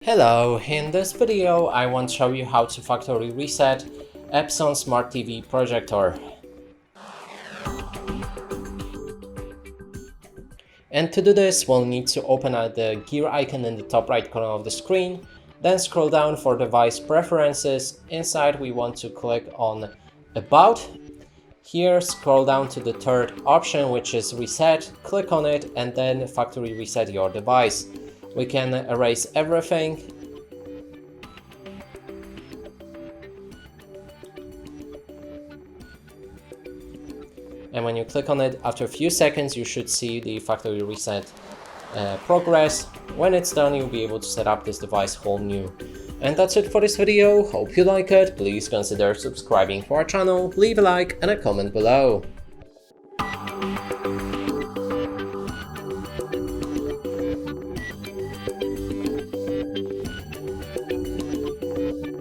Hello, in this video I want to show you how to factory reset Epson Smart TV Projector. And to do this, we'll need to open the gear icon in the top right corner of the screen, then scroll down for device preferences. Inside we want to click on About. Here scroll down to the third option, which is Reset, click on it and then factory reset your device. We can erase everything. And when you click on it, after a few seconds, you should see the factory reset progress. When it's done, you'll be able to set up this device whole new. And that's it for this video. Hope you like it. Please consider subscribing to our channel, leave a like and a comment below.